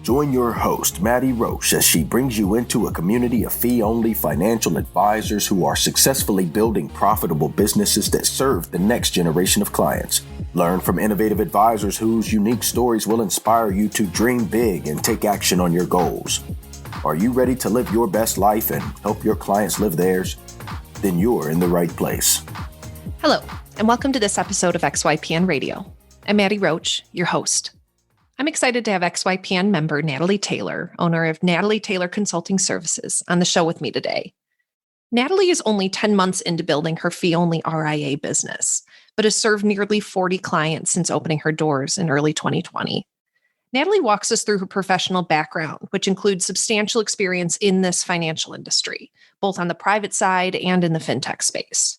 Join your host, Maddie Roche, as she brings you into a community of fee-only financial advisors who are successfully building profitable businesses that serve the next generation of clients. Learn from innovative advisors whose unique stories will inspire you to dream big and take action on your goals. Are you ready to live your best life and help your clients live theirs? Then you're in the right place. Hello, and welcome to this episode of XYPN Radio. I'm Maddie Roche, your host. I'm excited to have XYPN member Natalie Taylor, owner of Natalie Taylor Consulting Services, on the show with me today. Natalie is only 10 months into building her fee-only RIA business, but has served nearly 40 clients since opening her doors in early 2020. Natalie walks us through her professional background, which includes substantial experience in this financial industry, both on the private side and in the fintech space.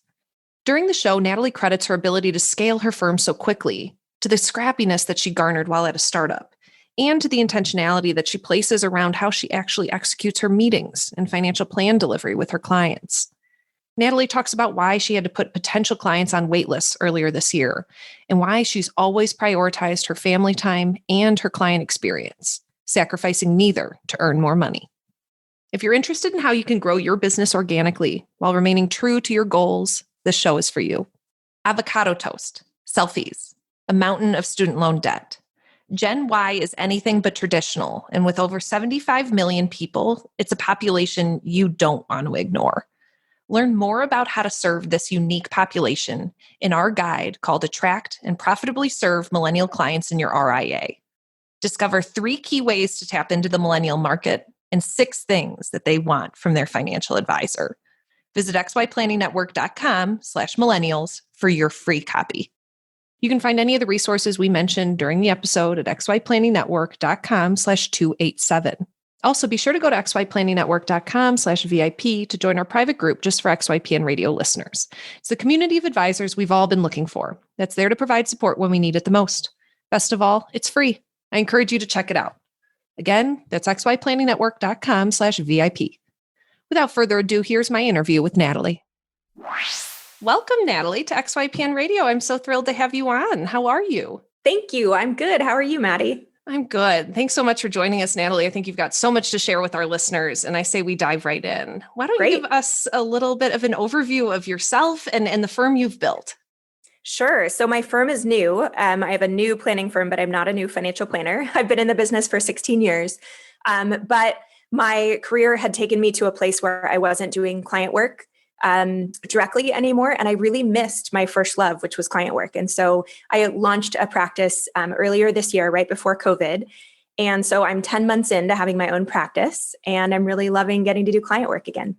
During the show, Natalie credits her ability to scale her firm so quickly to the scrappiness that she garnered while at a startup, and to the intentionality that she places around how she actually executes her meetings and financial plan delivery with her clients. Natalie talks about why she had to put potential clients on waitlists earlier this year, and why she's always prioritized her family time and her client experience, sacrificing neither to earn more money. If you're interested in how you can grow your business organically while remaining true to your goals, this show is for you. Avocado toast, selfies, a mountain of student loan debt. Gen Y is anything but traditional, and with over 75 million people, it's a population you don't want to ignore. Learn more about how to serve this unique population in our guide called Attract and Profitably Serve Millennial Clients in Your RIA. Discover 3 key ways to tap into the millennial market and 6 things that they want from their financial advisor. Visit xyplanningnetwork.com/millennials for your free copy. You can find any of the resources we mentioned during the episode at xyplanningnetwork.com/287. Also, be sure to go to xyplanningnetwork.com/VIP to join our private group just for XYPN radio listeners. It's the community of advisors we've all been looking for that's there to provide support when we need it the most. Best of all, it's free. I encourage you to check it out. Again, that's xyplanningnetwork.com/VIP. Without further ado, here's my interview with Natalie. Welcome, Natalie, to XYPN Radio. I'm so thrilled to have you on. How are you? Thank you. I'm good. How are you, Maddie? I'm good. Thanks so much for joining us, Natalie. I think you've got so much to share with our listeners, and I say we dive right in. Why don't you give us a little bit of an overview of yourself and the firm you've built? Sure. So my firm is new. I have a new planning firm, but I'm not a new financial planner. I've been in the business for 16 years, but my career had taken me to a place where I wasn't doing client work directly anymore. And I really missed my first love, which was client work. And so I launched a practice earlier this year, right before COVID. And so I'm 10 months into having my own practice, and I'm really loving getting to do client work again.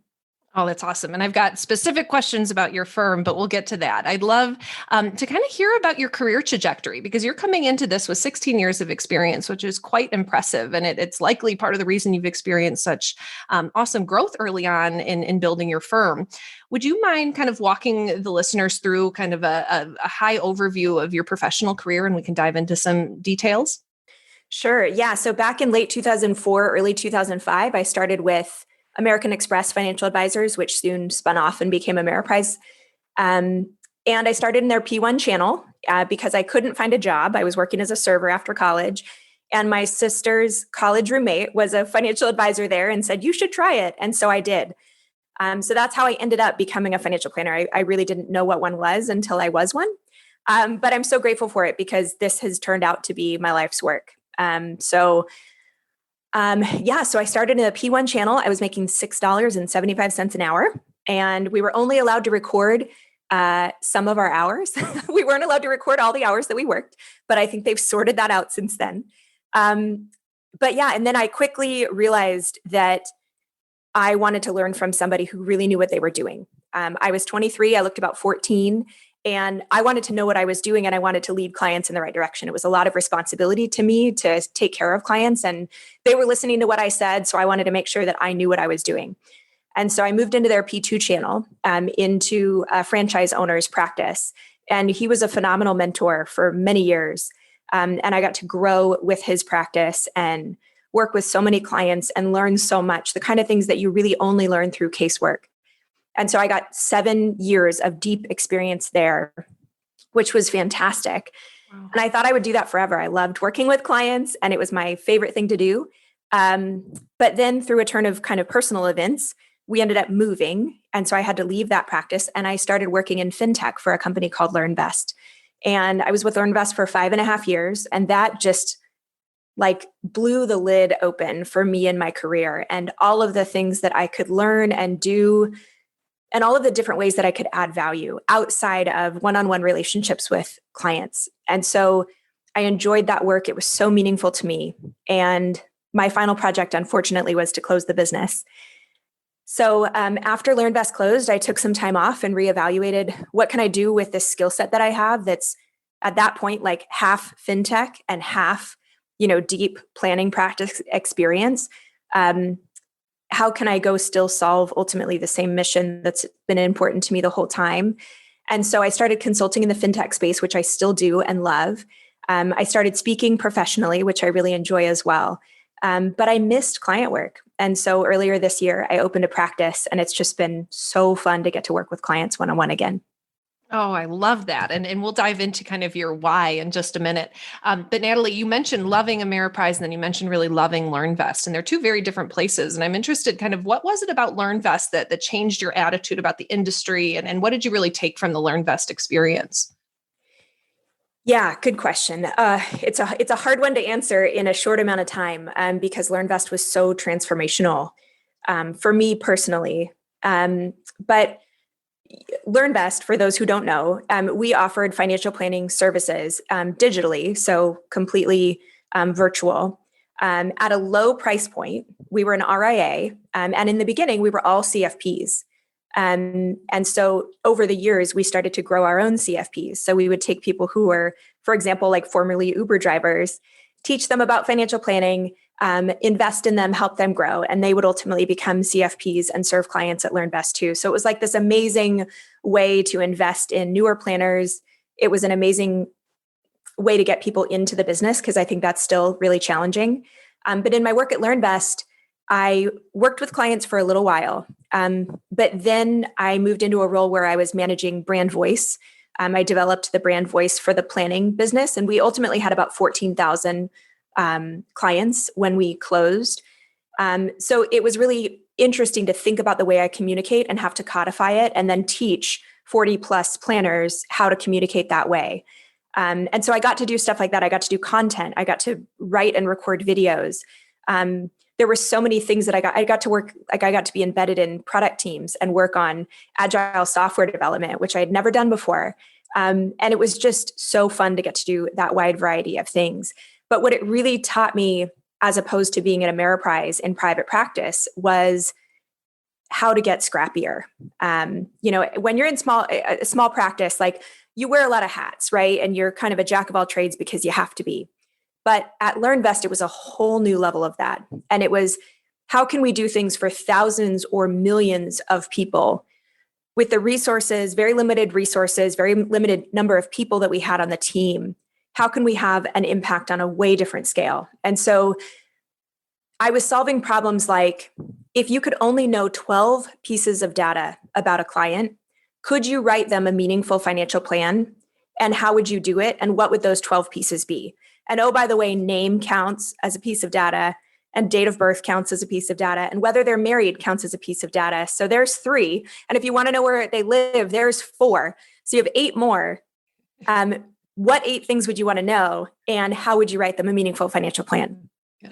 Oh, that's awesome. And I've got specific questions about your firm, but we'll get to that. I'd love to kind of hear about your career trajectory, because you're coming into this with 16 years of experience, which is quite impressive. And it's likely part of the reason you've experienced such awesome growth early on in building your firm. Would you mind kind of walking the listeners through kind of a high overview of your professional career, and we can dive into some details? Sure. Yeah. So back in late 2004, early 2005, I started with American Express Financial Advisors, which soon spun off and became Ameriprise. And I started in their P1 channel because I couldn't find a job. I was working as a server after college. And my sister's college roommate was a financial advisor there and said, you should try it. And so I did. So that's how I ended up becoming a financial planner. I really didn't know what one was until I was one. But I'm so grateful for it because this has turned out to be my life's work. So I started in a P1 channel. I was making $6.75 an hour, and we were only allowed to record some of our hours. We weren't allowed to record all the hours that we worked, but I think they've sorted that out since then. And then I quickly realized that I wanted to learn from somebody who really knew what they were doing. I was 23, I looked about 14, and I wanted to know what I was doing, and I wanted to lead clients in the right direction. It was a lot of responsibility to me to take care of clients, and they were listening to what I said. So I wanted to make sure that I knew what I was doing. And so I moved into their P2 channel, into a franchise owner's practice. And he was a phenomenal mentor for many years. And I got to grow with his practice and work with so many clients and learn so much, the kind of things that you really only learn through casework. And so I got 7 years of deep experience there, which was fantastic. And I thought I would do that forever. I loved working with clients and it was my favorite thing to do. But then through a turn of kind of personal events, we ended up moving. And so I had to leave that practice and I started working in fintech for a company called LearnVest. And I was with LearnVest for 5.5 years. And that just like blew the lid open for me in my career and all of the things that I could learn and do and all of the different ways that I could add value outside of one-on-one relationships with clients. And so I enjoyed that work. It was so meaningful to me. And my final project, unfortunately, was to close the business. So after LearnVest closed, I took some time off and reevaluated what can I do with this skill set that I have that's at that point like half fintech and half, deep planning practice experience. How can I go still solve ultimately the same mission that's been important to me the whole time? And so I started consulting in the fintech space, which I still do and love. I started speaking professionally, which I really enjoy as well. But I missed client work. And so earlier this year, I opened a practice and it's just been so fun to get to work with clients one-on-one again. Oh, I love that. And we'll dive into kind of your why in just a minute. But Natalie, you mentioned loving Ameriprise and then you mentioned really loving LearnVest. And they're two very different places. And I'm interested kind of what was it about LearnVest that changed your attitude about the industry? And what did you really take from the LearnVest experience? Yeah, good question. It's a hard one to answer in a short amount of time because LearnVest was so transformational for me personally. But LearnVest, for those who don't know, we offered financial planning services digitally, so completely virtual, at a low price point. We were an RIA, and in the beginning, we were all CFPs. And so over the years, we started to grow our own CFPs. So we would take people who were, for example, like formerly Uber drivers, teach them about financial planning, invest in them, help them grow, and they would ultimately become CFPs and serve clients at LearnVest too. So it was like this amazing way to invest in newer planners. It was an amazing way to get people into the business because I think that's still really challenging. But in my work at LearnVest, I worked with clients for a little while, but then I moved into a role where I was managing brand voice. I developed the brand voice for the planning business, and we ultimately had about 14,000 clients when we closed. So it was really interesting to think about the way I communicate and have to codify it and then teach 40 plus planners how to communicate that way. And so I got to do stuff like that. I got to do content. I got to write and record videos. There were so many things that I got to work, like I got to be embedded in product teams and work on agile software development, which I had never done before. And it was just so fun to get to do that wide variety of things. But what it really taught me, as opposed to being at Ameriprise in private practice, was how to get scrappier. When you're in a small practice, like you wear a lot of hats, right? And you're kind of a jack of all trades because you have to be. But at LearnVest, it was a whole new level of that. And it was, how can we do things for thousands or millions of people with the resources, very limited resources, very limited number of people that we had on the team? How can we have an impact on a way different scale? And so I was solving problems like, if you could only know 12 pieces of data about a client, could you write them a meaningful financial plan? And how would you do it? And what would those 12 pieces be? And oh, by the way, name counts as a piece of data, and date of birth counts as a piece of data, and whether they're married counts as a piece of data. So there's 3. And if you want to know where they live, there's 4. So you have 8 more. What 8 things would you want to know? And how would you write them a meaningful financial plan? Yeah.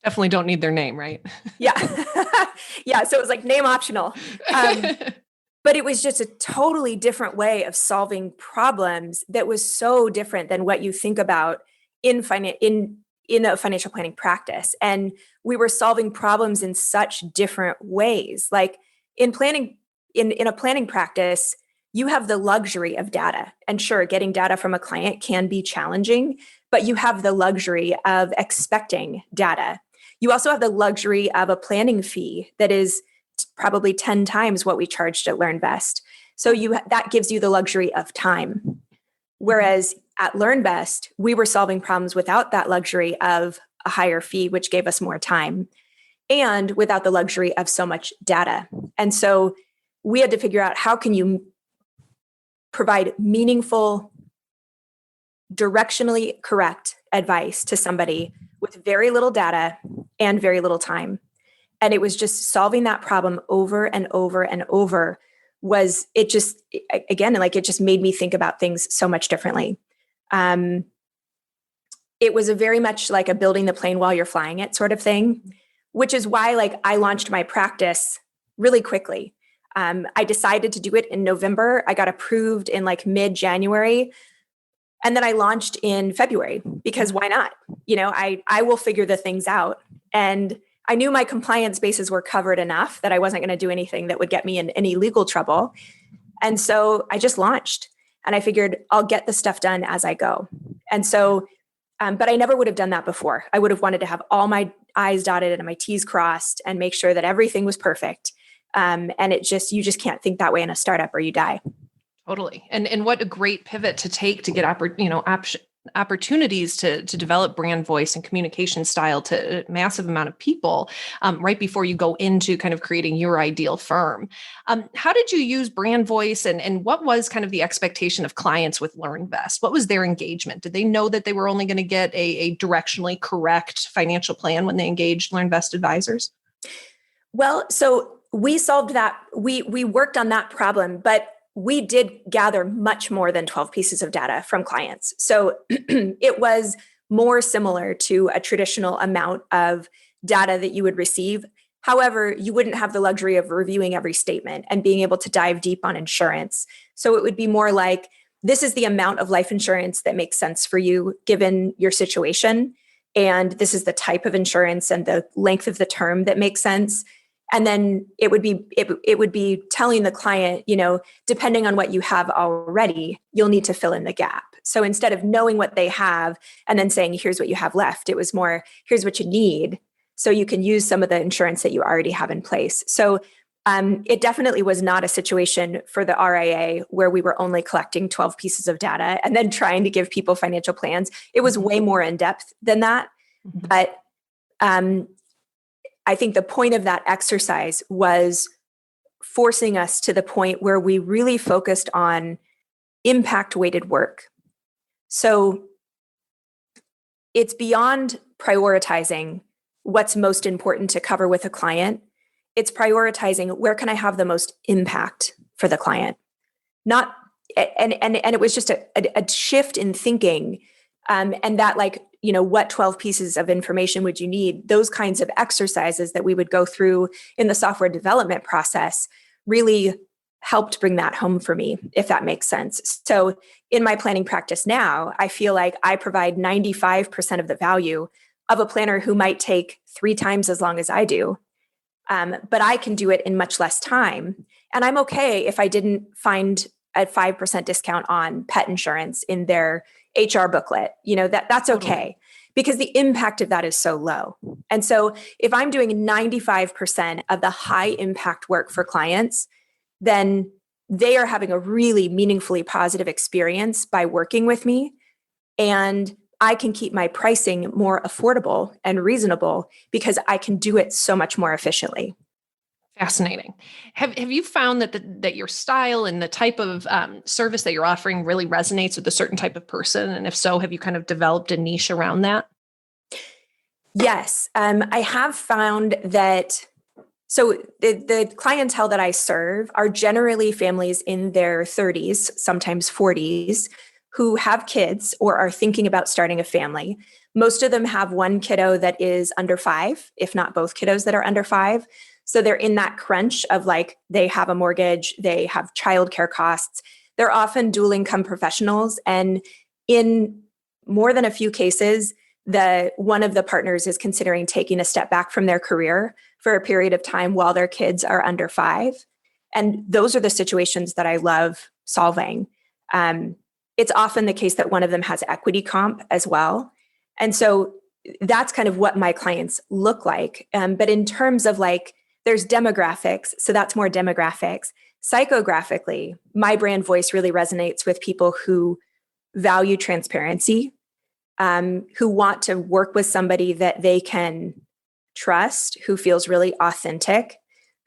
Definitely don't need their name, right? Yeah. Yeah. So it was like name optional. But it was just a totally different way of solving problems that was so different than what you think about in a financial planning practice. And we were solving problems in such different ways. Like in planning, in a planning practice, you have the luxury of data. And sure, getting data from a client can be challenging, but you have the luxury of expecting data. You also have the luxury of a planning fee that is probably 10 times what we charged at LearnVest. So that gives you the luxury of time. Whereas at LearnVest, we were solving problems without that luxury of a higher fee, which gave us more time, and without the luxury of so much data. And so we had to figure out, how can you provide meaningful directionally correct advice to somebody with very little data and very little time. And it was just solving that problem over and over and over. It just made me think about things so much differently. It was a very much like a building the plane while you're flying it sort of thing, which is why I launched my practice really quickly. I decided to do it in November. I got approved in mid-January. And then I launched in February because why not? I will figure the things out. And I knew my compliance bases were covered enough that I wasn't going to do anything that would get me in any legal trouble. And so I just launched and I figured I'll get the stuff done as I go. And so, but I never would have done that before. I would have wanted to have all my I's dotted and my T's crossed and make sure that everything was perfect. And you just can't think that way in a startup or you die. Totally. And what a great pivot to take to get opportunities to develop brand voice and communication style to a massive amount of people right before you go into kind of creating your ideal firm. How did you use brand voice and what was kind of the expectation of clients with LearnVest? What was their engagement? Did they know that they were only going to get a directionally correct financial plan when they engaged LearnVest advisors? Well, so we solved that. We worked on that problem, but we did gather much more than 12 pieces of data from clients. So it was more similar to a traditional amount of data that you would receive. However, you wouldn't have the luxury of reviewing every statement and being able to dive deep on insurance. So it would be more like, this is the amount of life insurance that makes sense for you given your situation. And this is the type of insurance and the length of the term that makes sense. And then it would be telling the client, depending on what you have already, you'll need to fill in the gap. So instead of knowing what they have and then saying, here's what you have left, it was more, here's what you need. So you can use some of the insurance that you already have in place. So it definitely was not a situation for the RIA where we were only collecting 12 pieces of data and then trying to give people financial plans. It was way more in depth than that. Mm-hmm. But I think the point of that exercise was forcing us to the point where we really focused on impact-weighted work. So it's beyond prioritizing what's most important to cover with a client. It's prioritizing where can I have the most impact for the client. And it was just a shift in thinking, and that what 12 pieces of information would you need? Those kinds of exercises that we would go through in the software development process really helped bring that home for me, if that makes sense. So in my planning practice now, I feel like I provide 95% of the value of a planner who might take 3 times as long as I do. But I can do it in much less time. And I'm okay if I didn't find a 5% discount on pet insurance in their HR booklet, that's okay because the impact of that is so low. And so if I'm doing 95% of the high impact work for clients, then they are having a really meaningfully positive experience by working with me. And I can keep my pricing more affordable and reasonable because I can do it so much more efficiently. Fascinating. Have you found that your style and the type of service that you're offering really resonates with a certain type of person? And if so, have you kind of developed a niche around that? Yes, I have found that. So the clientele that I serve are generally families in their 30s, sometimes 40s, who have kids or are thinking about starting a family. Most of them have one kiddo that is under 5, if not both kiddos that are under 5. So they're in that crunch of they have a mortgage, they have childcare costs. They're often dual income professionals. And in more than a few cases, one of the partners is considering taking a step back from their career for a period of time while their kids are under 5. And those are the situations that I love solving. It's often the case that one of them has equity comp as well. And so that's kind of what my clients look like. But in terms of there's demographics, so that's more demographics. Psychographically, my brand voice really resonates with people who value transparency, who want to work with somebody that they can trust, who feels really authentic,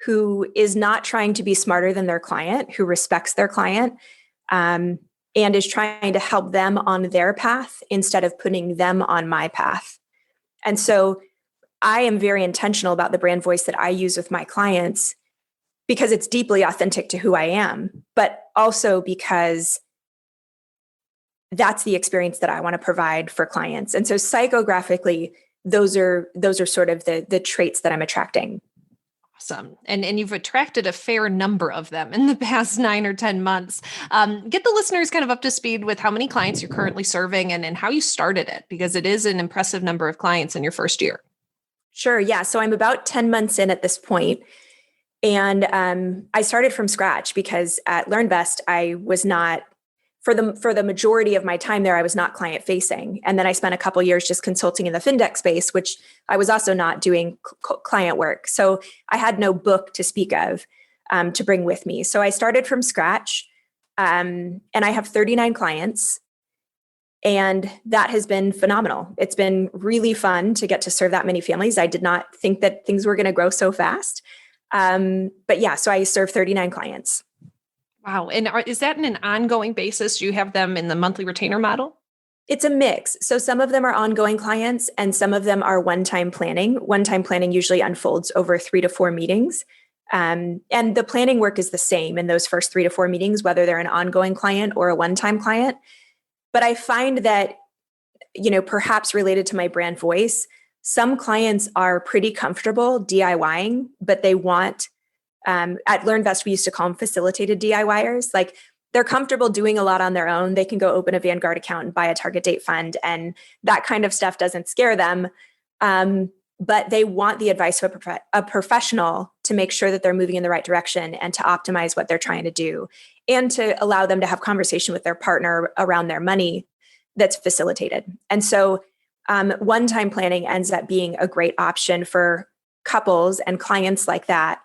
who is not trying to be smarter than their client, who respects their client, and is trying to help them on their path instead of putting them on my path. And so I am very intentional about the brand voice that I use with my clients because it's deeply authentic to who I am, but also because that's the experience that I want to provide for clients. And so psychographically, those are sort of the traits that I'm attracting. Awesome. And you've attracted a fair number of them in the past 9 or 10 months. Get the listeners kind of up to speed with how many clients you're currently serving and how you started it, because it is an impressive number of clients in your first year. Sure. Yeah. So I'm about 10 months in at this point. And I started from scratch because at LearnVest, I was not, for the majority of my time there, I was not client facing. And then I spent a couple of years just consulting in the fintech space, which I was also not doing client work. So I had no book to speak of to bring with me. So I started from scratch and I have 39 clients. And that has been phenomenal. It's been really fun to get to serve that many families. I did not think that things were going to grow so fast. But yeah, so I serve 39 clients. Wow. And is that in an ongoing basis? Do you have them in the monthly retainer model? It's a mix. So some of them are ongoing clients and some of them are one-time planning. One-time planning usually unfolds over 3 to 4 meetings. And the planning work is the same in those first 3 to 4 meetings, whether they're an ongoing client or a one-time client. But I find that, perhaps related to my brand voice, some clients are pretty comfortable DIYing, but they want, at LearnVest, we used to call them facilitated DIYers. Like they're comfortable doing a lot on their own. They can go open a Vanguard account and buy a target date fund, and that kind of stuff doesn't scare them. But they want the advice of a professional to make sure that they're moving in the right direction and to optimize what they're trying to do and to allow them to have conversation with their partner around their money that's facilitated. And so one-time planning ends up being a great option for couples and clients like that,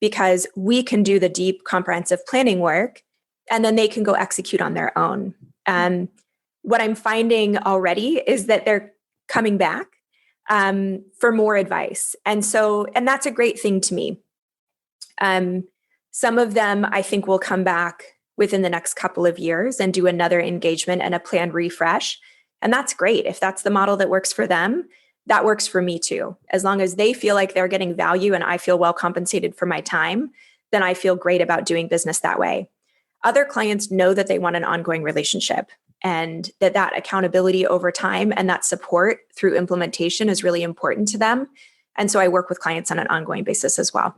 because we can do the deep, comprehensive planning work, and then they can go execute on their own. What I'm finding already is that they're coming back for more advice. And that's a great thing to me. Some of them I think will come back within the next couple of years and do another engagement and a plan refresh. And that's great. If that's the model that works for them, that works for me too. As long as they feel like they're getting value and I feel well compensated for my time, then I feel great about doing business that way. Other clients know that they want an ongoing relationship and that accountability over time and that support through implementation is really important to them. And so I work with clients on an ongoing basis as well.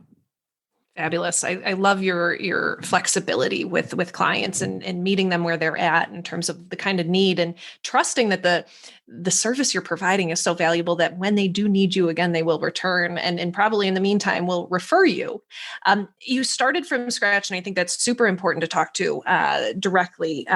Fabulous. I love your flexibility with clients and meeting them where they're at in terms of the kind of need and trusting that the service you're providing is so valuable that when they do need you again, they will return and probably in the meantime will refer you. You started from scratch, and I think that's super important to talk to directly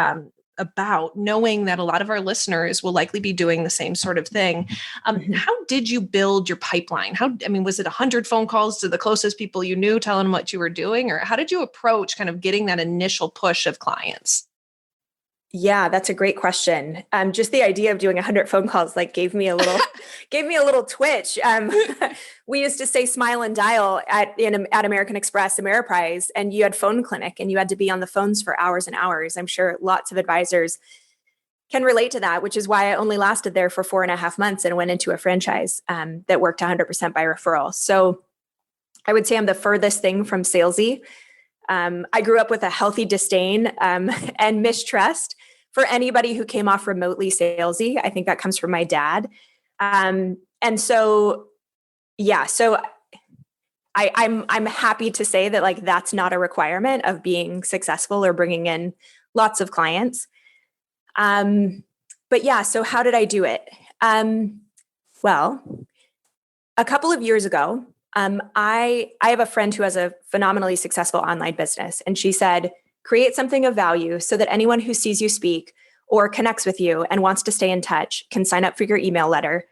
about, knowing that a lot of our listeners will likely be doing the same sort of thing. How did you build your pipeline? Was it 100 phone calls to the closest people you knew, telling them what you were doing? Or how did you approach kind of getting that initial push of clients? Yeah, that's a great question. Just the idea of doing 100 phone calls gave me a little twitch. We used to say smile and dial at American Express, Ameriprise, and you had phone clinic and you had to be on the phones for hours and hours. I'm sure lots of advisors can relate to that, which is why I only lasted there for 4.5 months and went into a franchise that worked 100% by referral. So I would say I'm the furthest thing from salesy. I grew up with a healthy disdain and mistrust for anybody who came off remotely salesy. I think that comes from my dad. I'm happy to say that that's not a requirement of being successful or bringing in lots of clients. So how did I do it? Well, a couple of years ago, I have a friend who has a phenomenally successful online business. And she said, create something of value so that anyone who sees you speak or connects with you and wants to stay in touch can sign up for your newsletter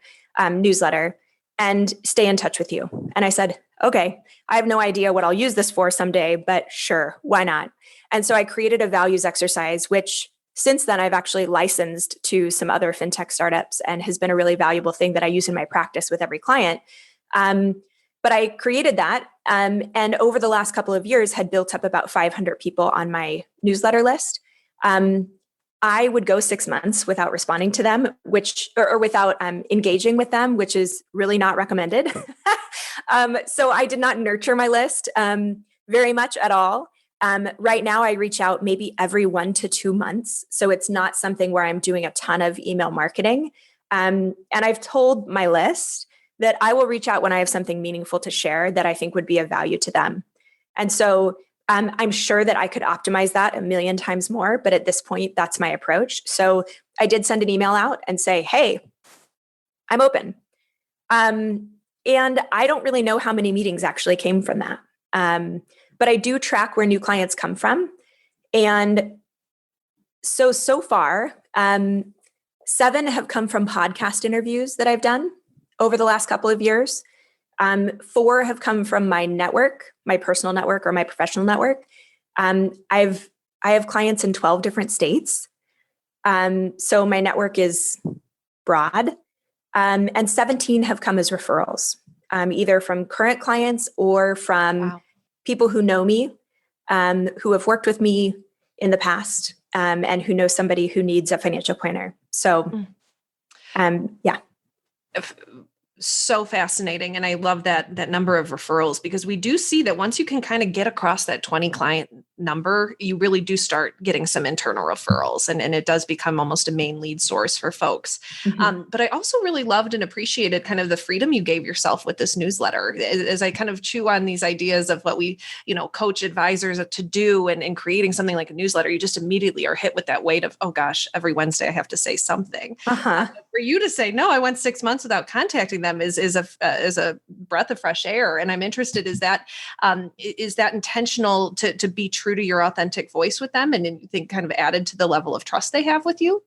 and stay in touch with you. And I said, okay, I have no idea what I'll use this for someday, but sure, why not? And so I created a values exercise, which since then I've actually licensed to some other fintech startups and has been a really valuable thing that I use in my practice with every client. But I created that and over the last couple of years had built up about 500 people on my newsletter list. I would go 6 months without responding to them, or without engaging with them, which is really not recommended. So I did not nurture my list very much at all. Right now, I reach out maybe every 1 to 2 months. So it's not something where I'm doing a ton of email marketing. And I've told my list that I will reach out when I have something meaningful to share that I think would be of value to them. And so I'm sure that I could optimize that a million times more, but at this point, that's my approach. So I did send an email out and say, hey, I'm open. And I don't really know how many meetings actually came from that. But I do track where new clients come from. And so far, 7 have come from podcast interviews that I've done over the last couple of years. 4 have come from my network, my personal network or my professional network. I have clients in 12 different states. So my network is broad. And 17 have come as referrals, either from current clients or from people who know me, who have worked with me in the past, and who know somebody who needs a financial planner. So, yeah. So fascinating. And I love that number of referrals, because we do see that once you can kind of get across that 20 client number, you really do start getting some internal referrals, and it does become almost a main lead source for folks. Mm-hmm. But I also really loved and appreciated kind of the freedom you gave yourself with this newsletter. As I kind of chew on these ideas of what we, coach advisors to do, and creating something like a newsletter, you just immediately are hit with that weight of, oh gosh, every Wednesday I have to say something. For you to say, no, I went 6 months without contacting them is a breath of fresh air. And I'm interested, is that intentional to be true to your authentic voice with them, and you think kind of added to the level of trust they have with you?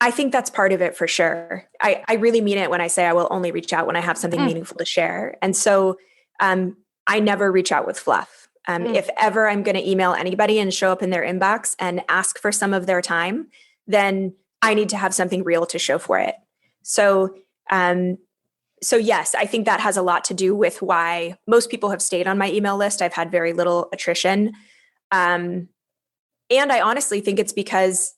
I think that's part of it for sure. I really mean it when I say I will only reach out when I have something meaningful to share. And so I never reach out with fluff. If ever I'm going to email anybody and show up in their inbox and ask for some of their time, then I need to have something real to show for it. So yes, I think that has a lot to do with why most people have stayed on my email list. I've had very little attrition. And I honestly think it's because,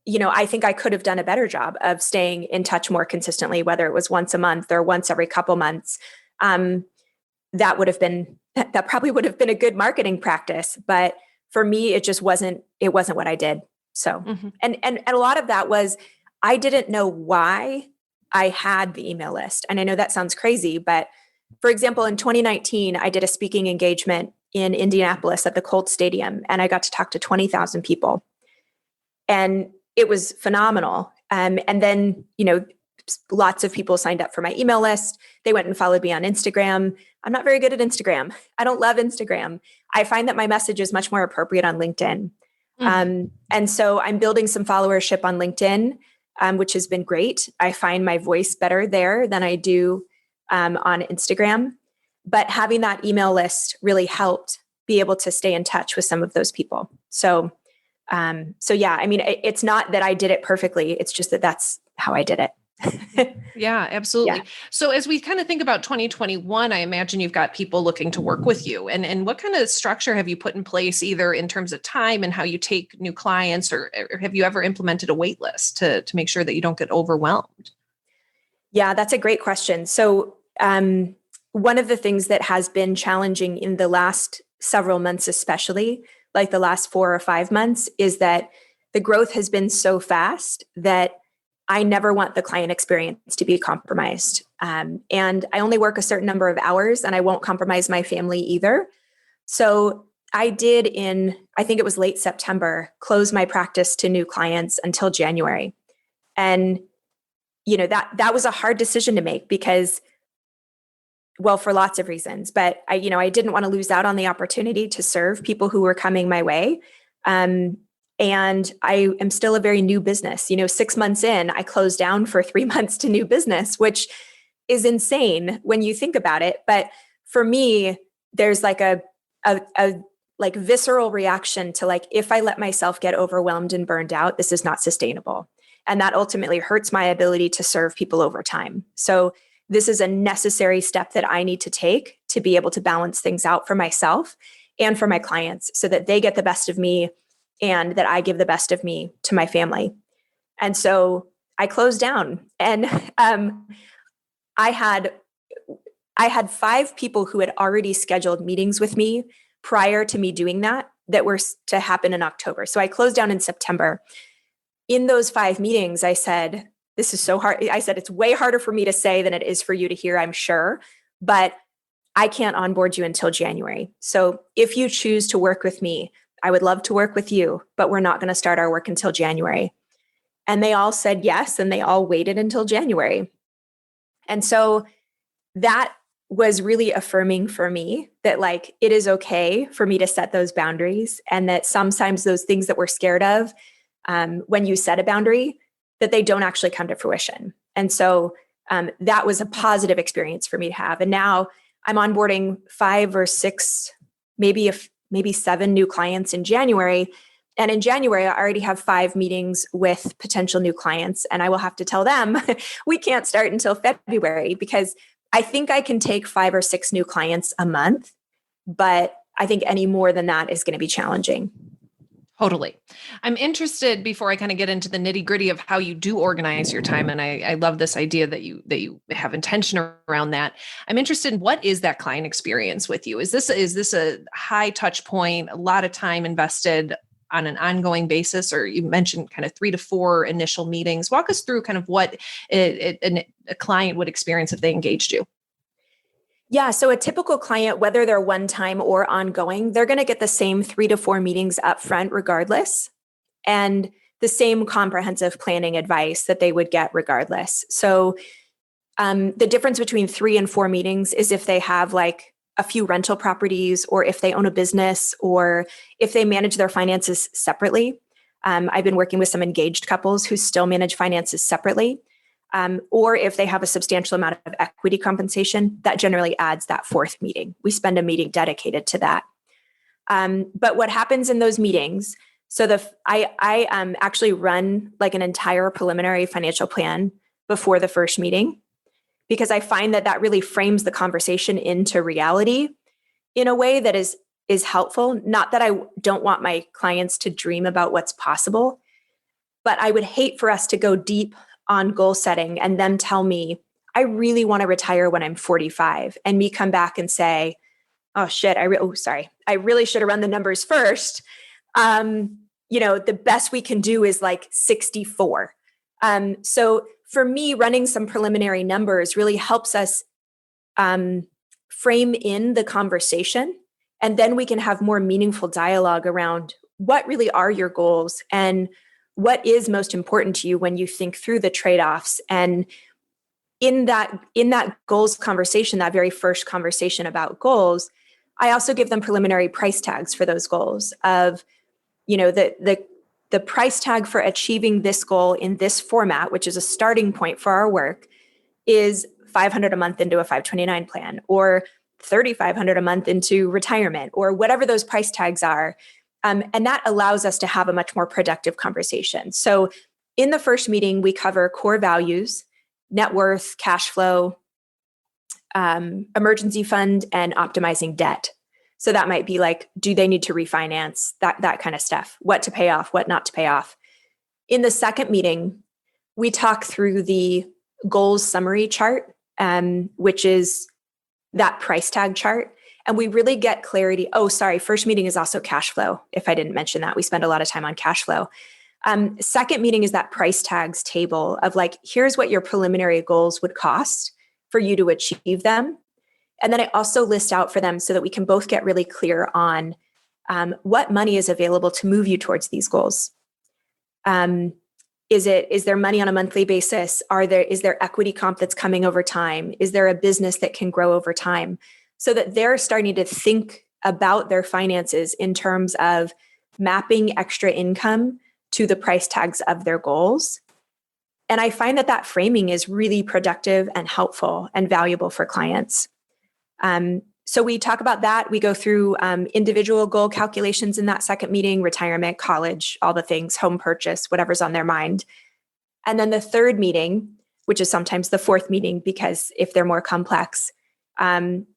I think I could have done a better job of staying in touch more consistently, whether it was once a month or once every couple months. That probably would have been a good marketing practice. But for me, it wasn't what I did. So, and a lot of that was, I didn't know why I had the email list. And I know that sounds crazy, but for example, in 2019, I did a speaking engagement in Indianapolis at the Colts Stadium, and I got to talk to 20,000 people. And it was phenomenal. And then, lots of people signed up for my email list. They went and followed me on Instagram. I'm not very good at Instagram. I don't love Instagram. I find that my message is much more appropriate on LinkedIn. And so I'm building some followership on LinkedIn, which has been great. I find my voice better there than I do on Instagram. But having that email list really helped be able to stay in touch with some of those people. So yeah, I mean, it's not that I did it perfectly. It's just that that's how I did it. Yeah, absolutely. Yeah. So as we kind of think about 2021, I imagine you've got people looking to work with you. And what kind of structure have you put in place, either in terms of time and how you take new clients, or have you ever implemented a wait list to make sure that you don't get overwhelmed? Yeah, that's a great question. So one of the things that has been challenging in the last several months, especially like the last 4 or 5 months, is that the growth has been so fast that I never want the client experience to be compromised. And I only work a certain number of hours, and I won't compromise my family either. So I did I think it was late September, close my practice to new clients until January. And, that was a hard decision to make because, well, for lots of reasons, but I didn't want to lose out on the opportunity to serve people who were coming my way. And I am still a very new business. 6 months in, I closed down for 3 months to new business, which is insane when you think about it. But for me, there's like a visceral reaction to like, if I let myself get overwhelmed and burned out, this is not sustainable. And that ultimately hurts my ability to serve people over time. So this is a necessary step that I need to take to be able to balance things out for myself and for my clients so that they get the best of me and that I give the best of me to my family. And so I closed down, and I had 5 people who had already scheduled meetings with me prior to me doing that were to happen in October. So I closed down in September. In those 5 meetings, I said, this is so hard. I said, it's way harder for me to say than it is for you to hear, I'm sure, but I can't onboard you until January. So if you choose to work with me, I would love to work with you, but we're not going to start our work until January. And they all said yes, and they all waited until January. And so that was really affirming for me that like, it is okay for me to set those boundaries, and that sometimes those things that we're scared of, when you set a boundary, that they don't actually come to fruition. And so that was a positive experience for me to have. And now I'm onboarding 5 or 6, maybe 7 new clients in January. And in January, I already have 5 meetings with potential new clients. And I will have to tell them we can't start until February, because I think I can take 5 or 6 new clients a month. But I think any more than that is going to be challenging. Totally. I'm interested, before I kind of get into the nitty gritty of how you do organize your time. And I love this idea that you have intention around that. I'm interested in, what is that client experience with you? Is this a high touch point, a lot of time invested on an ongoing basis? Or you mentioned kind of 3 to 4 initial meetings. Walk us through kind of what a client would experience if they engaged you. Yeah. So a typical client, whether they're one time or ongoing, they're going to get the same 3 to 4 meetings up front regardless, and the same comprehensive planning advice that they would get regardless. So the difference between 3 and 4 meetings is if they have like a few rental properties, or if they own a business, or if they manage their finances separately. I've been working with some engaged couples who still manage finances separately. Or if they have a substantial amount of equity compensation, that generally adds that 4th meeting. We spend a meeting dedicated to that. But what happens in those meetings, so I actually run like an entire preliminary financial plan before the first meeting, because I find that really frames the conversation into reality in a way that is helpful. Not that I don't want my clients to dream about what's possible, but I would hate for us to go deep on goal setting and them tell me, I really want to retire when I'm 45, and me come back and say, oh shit, I really should have run the numbers first. The best we can do is like 64. So for me, running some preliminary numbers really helps us frame in the conversation, and then we can have more meaningful dialogue around what really are your goals and what is most important to you when you think through the trade-offs. And in that goals conversation, that very first conversation about goals, I also give them preliminary price tags for those goals of, the price tag for achieving this goal in this format, which is a starting point for our work, is $500 a month into a 529 plan, or $3,500 a month into retirement, or whatever those price tags are. And that allows us to have a much more productive conversation. So in the first meeting, we cover core values, net worth, cash flow, emergency fund, and optimizing debt. So that might be like, do they need to refinance, that kind of stuff, what to pay off, what not to pay off. In the second meeting, we talk through the goals summary chart, which is that price tag chart. And we really get clarity. First meeting is also cash flow. If I didn't mention that, we spend a lot of time on cash flow. Second meeting is that price tags table of like, here's what your preliminary goals would cost for you to achieve them. And then I also list out for them so that we can both get really clear on what money is available to move you towards these goals. Is there money on a monthly basis? Is there equity comp that's coming over time? Is there a business that can grow over time? So that they're starting to think about their finances in terms of mapping extra income to the price tags of their goals. And I find that framing is really productive and helpful and valuable for clients. So we talk about that. We go through individual goal calculations in that second meeting: retirement, college, all the things, home purchase, whatever's on their mind. And then the third meeting, which is sometimes the 4th meeting, because if they're more complex,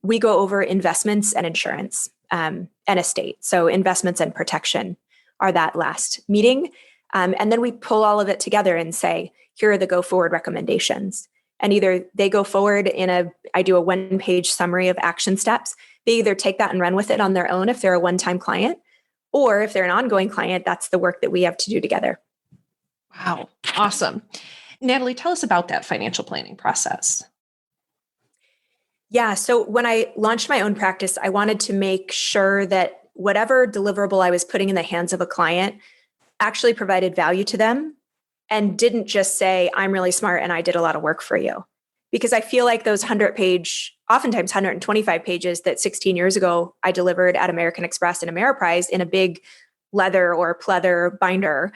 we go over investments and insurance and estate. So investments and protection. are that last meeting. And then we pull all of it together and say, here are the go forward recommendations. And either they go forward I do a 1-page summary of action steps. They either take that and run with it on their own if they're a one-time client, or if they're an ongoing client, that's the work that we have to do together. Wow. Awesome. Natalie, tell us about that financial planning process. Yeah. So when I launched my own practice, I wanted to make sure that whatever deliverable I was putting in the hands of a client actually provided value to them and didn't just say, I'm really smart and I did a lot of work for you. Because I feel like those 100-page, oftentimes 125 pages that 16 years ago I delivered at American Express and Ameriprise in a big leather or pleather binder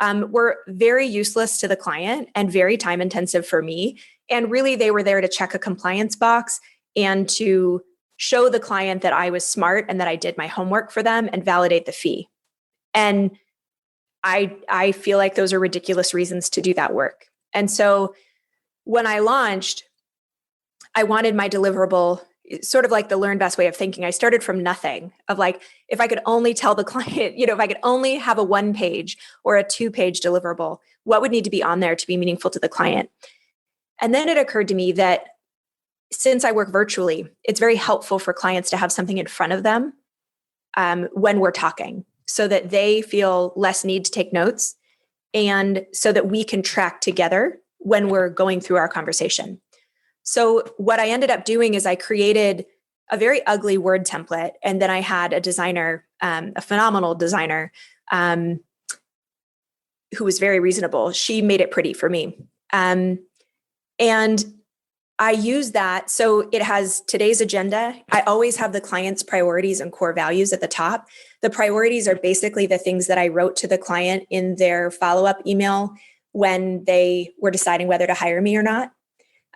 were very useless to the client and very time intensive for me. And really, they were there to check a compliance box and to show the client that I was smart and that I did my homework for them and validate the fee. And I feel like those are ridiculous reasons to do that work. And so when I launched, I wanted my deliverable, sort of like the learn best way of thinking. I started from nothing of like, if I could only tell the client, if I could only have a 1-page or a 2-page deliverable, what would need to be on there to be meaningful to the client? And then it occurred to me that since I work virtually, it's very helpful for clients to have something in front of them when we're talking so that they feel less need to take notes and so that we can track together when we're going through our conversation. So what I ended up doing is I created a very ugly Word template, and then I had a designer, a phenomenal designer, who was very reasonable. She made it pretty for me. And I use that. So it has today's agenda. I always have the client's priorities and core values at the top. The priorities are basically the things that I wrote to the client in their follow-up email when they were deciding whether to hire me or not.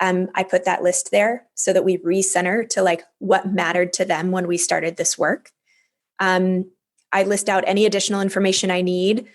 I put that list there so that we recenter to like what mattered to them when we started this work. I list out any additional information I need.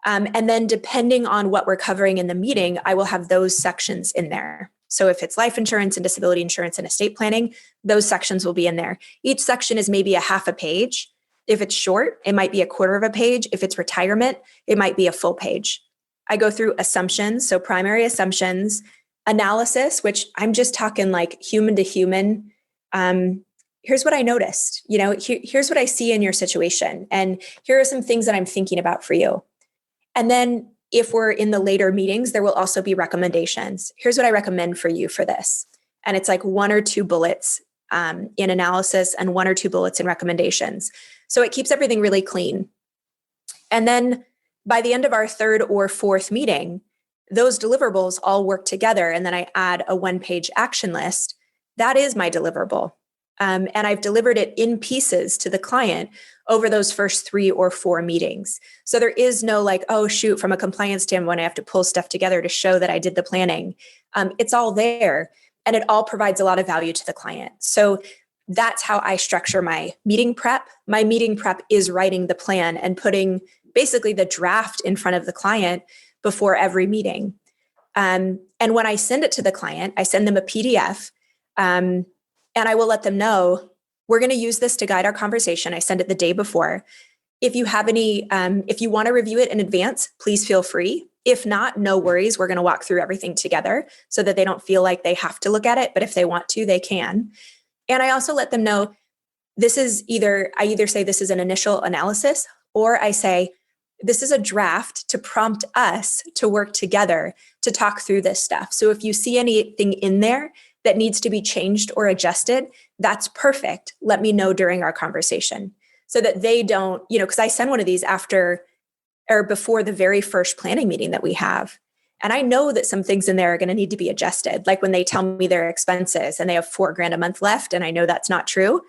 And then depending on what we're covering in the meeting, I will have those sections in there. So if it's life insurance and disability insurance and estate planning, those sections will be in there. Each section is maybe a half a page. If it's short, it might be a quarter of a page. If it's retirement, it might be a full page. I go through assumptions, so primary assumptions, analysis, which I'm just talking like human to human. Here's what I noticed. Here's what I see in your situation. And here are some things that I'm thinking about for you. And then if we're in the later meetings, there will also be recommendations. Here's what I recommend for you for this. And it's like 1 or 2 bullets in analysis and 1 or 2 bullets in recommendations. So it keeps everything really clean. And then by the end of our 3rd or 4th meeting, those deliverables all work together. And then I add a 1-page action list. That is my deliverable. And I've delivered it in pieces to the client over those first 3 or 4 meetings. So there is no like, oh, shoot, from a compliance standpoint, I have to pull stuff together to show that I did the planning. It's all there and it all provides a lot of value to the client. So that's how I structure my meeting prep. My meeting prep is writing the plan and putting basically the draft in front of the client before every meeting. And when I send it to the client, I send them a PDF and I will let them know, we're going to use this to guide our conversation. I send it the day before. If you have any, if you want to review it in advance, please feel free. If not, no worries. We're going to walk through everything together so that they don't feel like they have to look at it, but if they want to, they can. And I also let them know this is I either say this is an initial analysis, or I say, this is a draft to prompt us to work together to talk through this stuff. So if you see anything in there that needs to be changed or adjusted, that's perfect. Let me know during our conversation so that they don't, because I send one of these after or before the very first planning meeting that we have. And I know that some things in there are going to need to be adjusted. Like when they tell me their expenses and they have $4,000 a month left, and I know that's not true.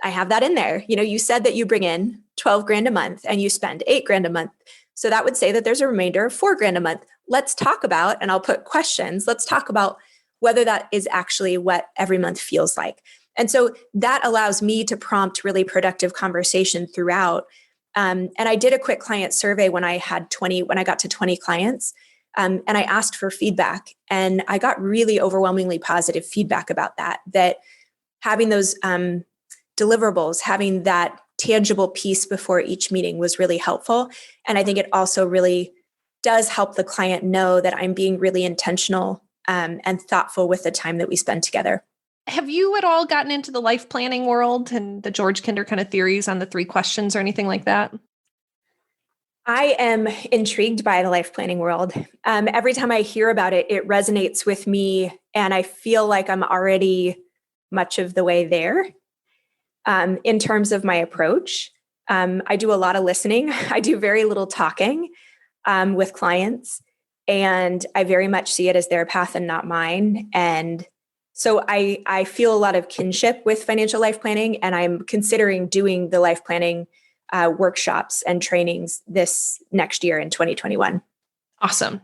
I have that in there. You said that you bring in $12,000 a month and you spend $8,000 a month. So that would say that there's a remainder of $4,000 a month. Let's talk about, and I'll put questions. Let's talk about whether that is actually what every month feels like. And so that allows me to prompt really productive conversation throughout. And I did a quick client survey when I got to 20 clients. And I asked for feedback, and I got really overwhelmingly positive feedback about that having those deliverables, having that tangible piece before each meeting was really helpful. And I think it also really does help the client know that I'm being really intentional and thoughtful with the time that we spend together. Have you at all gotten into the life planning world and the George Kinder kind of theories on the 3 questions or anything like that? I am intrigued by the life planning world. Every time I hear about it, it resonates with me, and I feel like I'm already much of the way there in terms of my approach. I do a lot of listening. I do very little talking with clients, and I very much see it as their path and not mine. And so I feel a lot of kinship with financial life planning, and I'm considering doing the life planning workshops and trainings this next year in 2021. Awesome.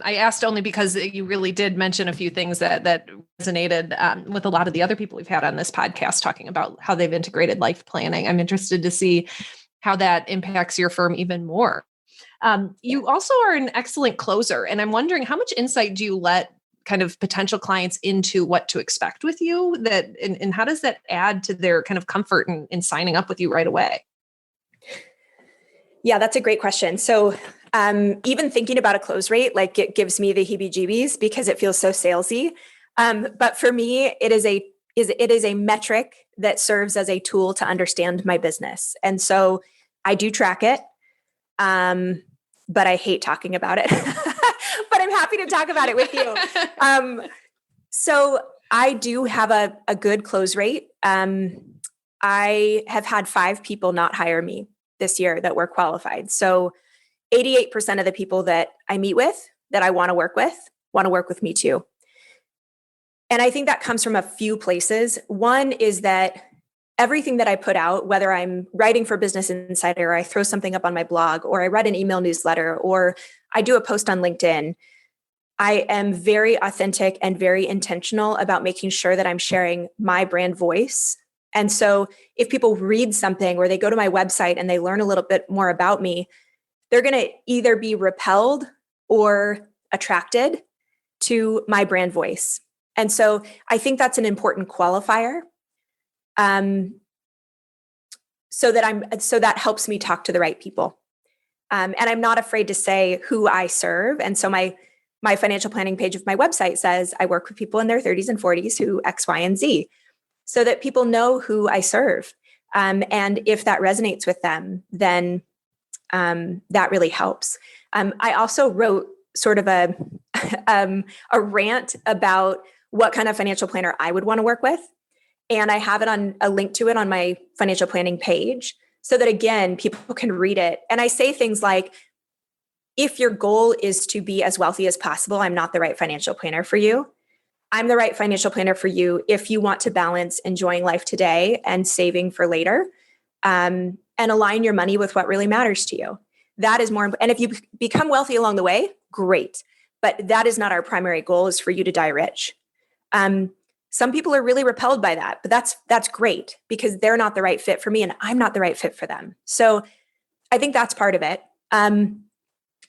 I asked only because you really did mention a few things that resonated with a lot of the other people we've had on this podcast talking about how they've integrated life planning. I'm interested to see how that impacts your firm even more. You also are an excellent closer, and I'm wondering how much insight do you let kind of potential clients into what to expect with you, and how does that add to their kind of comfort in signing up with you right away? Yeah, that's a great question. So even thinking about a close rate, like it gives me the heebie-jeebies because it feels so salesy. But for me, it is a metric that serves as a tool to understand my business. And so I do track it, but I hate talking about it. But I'm happy to talk about it with you. So I do have a good close rate. I have had 5 people not hire me this year that were qualified. So 88% of the people that I meet with that I want to work with me too. And I think that comes from a few places. One is that everything that I put out, whether I'm writing for Business Insider, or I throw something up on my blog, or I write an email newsletter, or I do a post on LinkedIn, I am very authentic and very intentional about making sure that I'm sharing my brand voice. And so if people read something or they go to my website and they learn a little bit more about me, they're going to either be repelled or attracted to my brand voice. And so I think that's an important qualifier. So that helps me talk to the right people. And I'm not afraid to say who I serve. And so my financial planning page of my website says I work with people in their 30s and 40s who X, Y, and Z, so that people know who I serve. And if that resonates with them, then that really helps. I also wrote sort of a rant about what kind of financial planner I would want to work with. And I have it on a link to it on my financial planning page so that, again, people can read it. And I say things like, if your goal is to be as wealthy as possible, I'm not the right financial planner for you. I'm the right financial planner for you if you want to balance enjoying life today and saving for later, and align your money with what really matters to you. That is more important. And if you become wealthy along the way, great. But that is not our primary goal, is for you to die rich. Some people are really repelled by that, but that's great because they're not the right fit for me and I'm not the right fit for them. So I think that's part of it.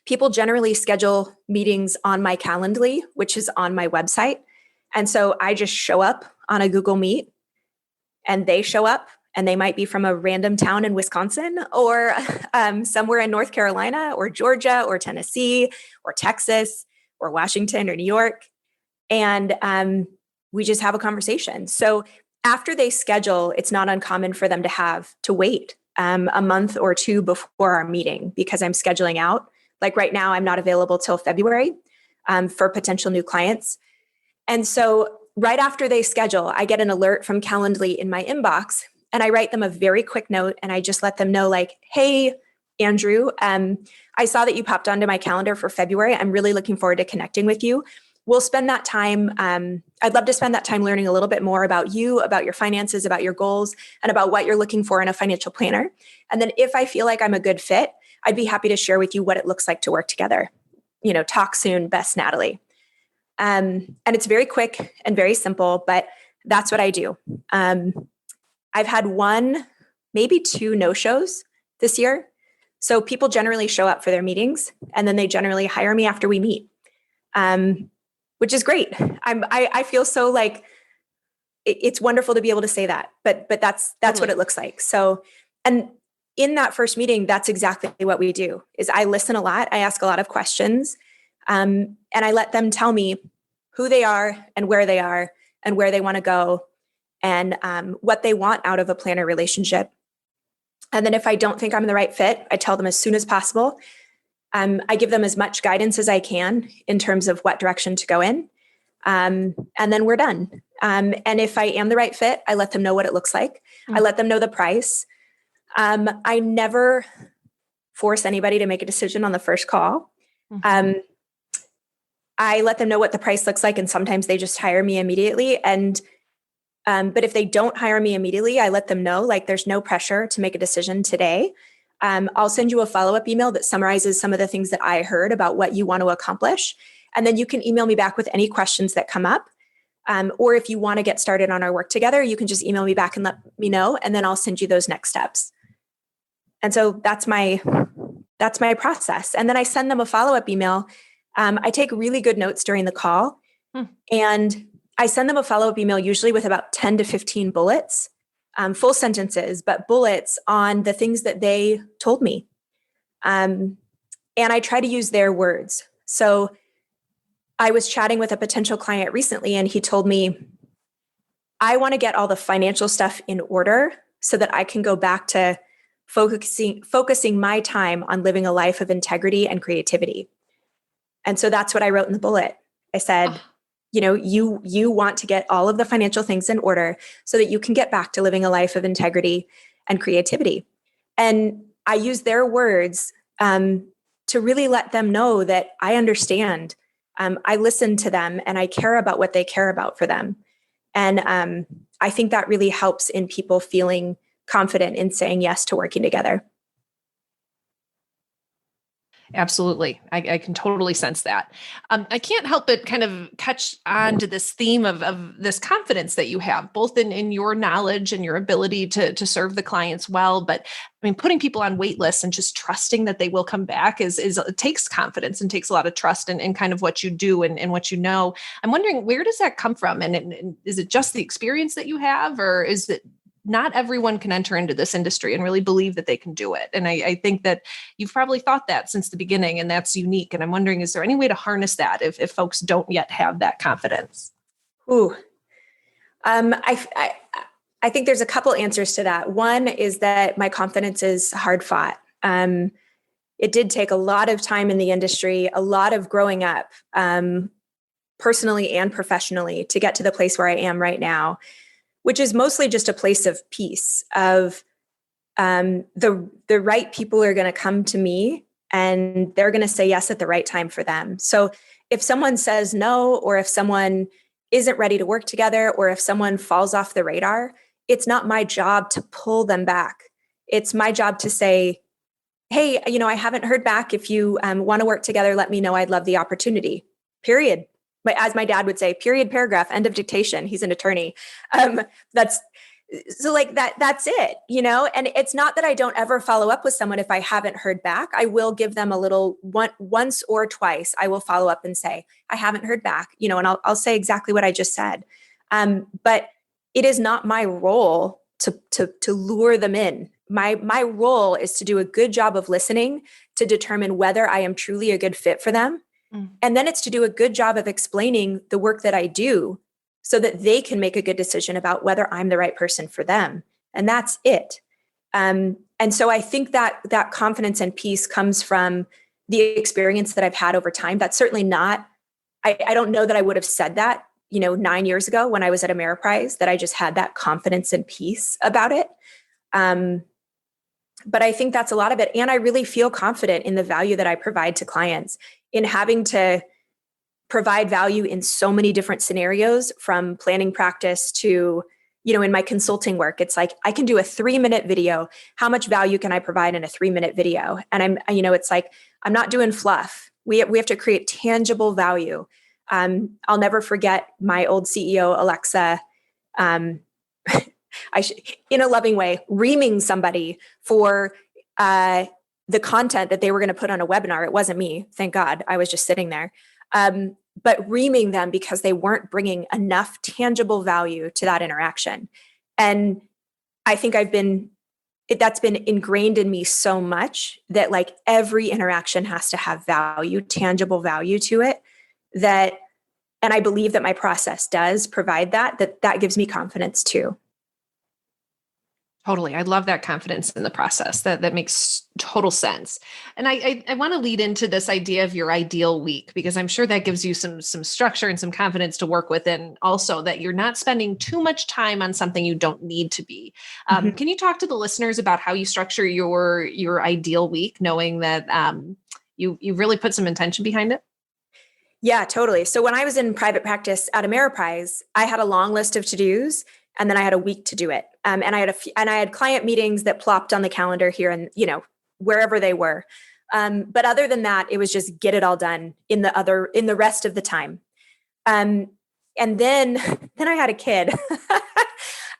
People generally schedule meetings on my Calendly, which is on my website. And so I just show up on a Google Meet and they show up, and they might be from a random town in Wisconsin or somewhere in North Carolina or Georgia or Tennessee or Texas or Washington or New York. And we just have a conversation. So after they schedule, it's not uncommon for them to wait a month or 2 before our meeting because I'm scheduling out. Like right now, I'm not available till February for potential new clients. And so right after they schedule, I get an alert from Calendly in my inbox, and I write them a very quick note, and I just let them know, like, hey, Andrew, I saw that you popped onto my calendar for February. I'm really looking forward to connecting with you. We'll spend that time. I'd love to spend that time learning a little bit more about you, about your finances, about your goals, and about what you're looking for in a financial planner. And then if I feel like I'm a good fit, I'd be happy to share with you what it looks like to work together. Talk soon, best Natalie. And it's very quick and very simple, but that's what I do. I've had 1, maybe 2 no-shows this year. So people generally show up for their meetings and then they generally hire me after we meet, which is great. I feel so like it's wonderful to be able to say that, but that's totally what it looks like. So And in that first meeting, that's exactly what we do, is I listen a lot. I ask a lot of questions, and I let them tell me who they are and where they want to go, and what they want out of a planner relationship. And then if I don't think I'm the right fit, I tell them as soon as possible. I give them as much guidance as I can in terms of what direction to go in. And then we're done. And if I am the right fit, I let them know what it looks like. I let them know the price. I never force anybody to make a decision on the first call. I let them know what the price looks like, and sometimes they just hire me immediately. And but if they don't hire me immediately, I let them know, like, there's no pressure to make a decision today. I'll send you a follow-up email that summarizes some of the things that I heard about what you want to accomplish. And then you can email me back with any questions that come up. Or if you want to get started on our work together, you can just email me back and let me know, and then I'll send you those next steps. And so that's my process. And then I send them a follow-up email. I take really good notes during the call, and I send them a follow-up email usually with about 10 to 15 bullets, full sentences, but bullets on the things that they told me. And I try to use their words. So I was chatting with a potential client recently, and he told me, I want to get all the financial stuff in order so that I can go back to focusing my time on living a life of integrity and creativity. And so that's what I wrote in the bullet. I said, you want to get all of the financial things in order so that you can get back to living a life of integrity and creativity. And I use their words to really let them know that I understand. I listen to them, and I care about what they care about for them. And I think that really helps in people feeling confident in saying yes to working together. Absolutely. I can totally sense that. I can't help but kind of catch on to this theme of this confidence that you have, both in your knowledge and your ability to serve the clients well. But I mean, putting people on wait lists and just trusting that they will come back is it takes confidence and takes a lot of trust in kind of what you do and what you know. I'm wondering, where does that come from? And is it just the experience that you have, or is it not everyone can enter into this industry and really believe that they can do it? And I think that you've probably thought that since the beginning, and that's unique. And I'm wondering, is there any way to harness that if folks don't yet have that confidence? I think there's a couple answers to that. One is that my confidence is hard fought. It did take a lot of time in the industry, a lot of growing up, personally and professionally, to get to the place where I am right now, which is mostly just a place of peace, of the right people are going to come to me, and they're going to say yes at the right time for them. So if someone says no, or if someone isn't ready to work together, or if someone falls off the radar, it's not my job to pull them back. It's my job to say, hey, I haven't heard back. If you want to work together, let me know. I'd love the opportunity, period. But as my dad would say, period, paragraph, end of dictation. He's an attorney. That's it, and it's not that I don't ever follow up with someone if I haven't heard back. I will give them a little once or twice. I will follow up and say, I haven't heard back, and I'll say exactly what I just said. But it is not my role to lure them in. My role is to do a good job of listening to determine whether I am truly a good fit for them. And then it's to do a good job of explaining the work that I do so that they can make a good decision about whether I'm the right person for them. And that's it. And so I think that confidence and peace comes from the experience that I've had over time. That's certainly not, I don't know that I would have said that, 9 years ago when I was at Ameriprise, that I just had that confidence and peace about it. But I think that's a lot of it. And I really feel confident in the value that I provide to clients, in having to provide value in so many different scenarios, from planning practice to, in my consulting work. It's like, I can do a 3-minute video. How much value can I provide in a 3-minute video? And it's like, I'm not doing fluff. We have to create tangible value. I'll never forget my old CEO, Alexa, in a loving way, reaming somebody for the content that they were going to put on a webinar. It wasn't me, thank God. I was just sitting there. But reaming them because they weren't bringing enough tangible value to that interaction. And I think I've been that's been ingrained in me so much that like every interaction has to have value, tangible value to it, that, and I believe that my process does provide that gives me confidence too. Totally. I love that confidence in the process. That makes total sense. And I want to lead into this idea of your ideal week, because I'm sure that gives you some structure and some confidence to work with, and also that you're not spending too much time on something you don't need to be. Can you talk to the listeners about how you structure your ideal week, knowing that you really put some intention behind it? Yeah, totally. So when I was in private practice at Ameriprise, I had a long list of to-dos, and then I had a week to do it. And I had client meetings that plopped on the calendar here and, wherever they were. But other than that, it was just get it all done in the rest of the time. And then I had a kid.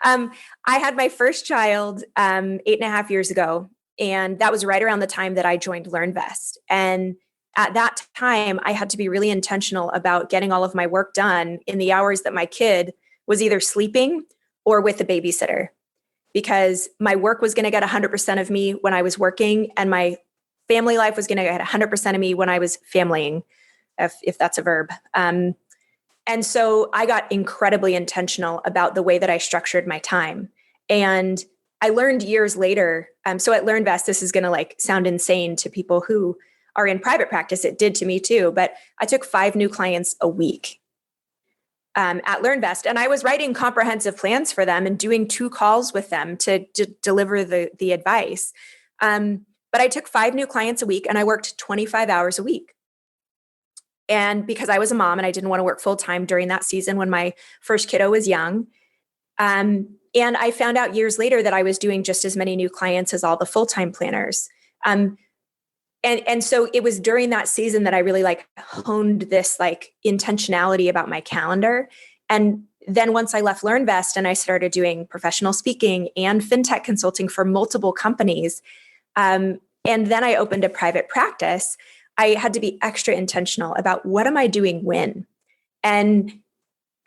I had my first child 8.5 years ago. And that was right around the time that I joined LearnVest. And at that time, I had to be really intentional about getting all of my work done in the hours that my kid was either sleeping or with a babysitter, because my work was going to get 100% of me when I was working, and my family life was going to get 100% of me when I was familying, if that's a verb. And so I got incredibly intentional about the way that I structured my time. And I learned years later, so at LearnVest, this is going to sound insane to people who are in private practice. It did to me too, but I took 5 new clients a week at LearnVest. And I was writing comprehensive plans for them and doing 2 calls with them to deliver the advice. But I took 5 new clients a week and I worked 25 hours a week. And because I was a mom and I didn't want to work full time during that season when my first kiddo was young. And I found out years later that I was doing just as many new clients as all the full-time planners. And so it was during that season that I really honed this intentionality about my calendar. And then once I left LearnVest and I started doing professional speaking and fintech consulting for multiple companies, and then I opened a private practice, I had to be extra intentional about what am I doing when. And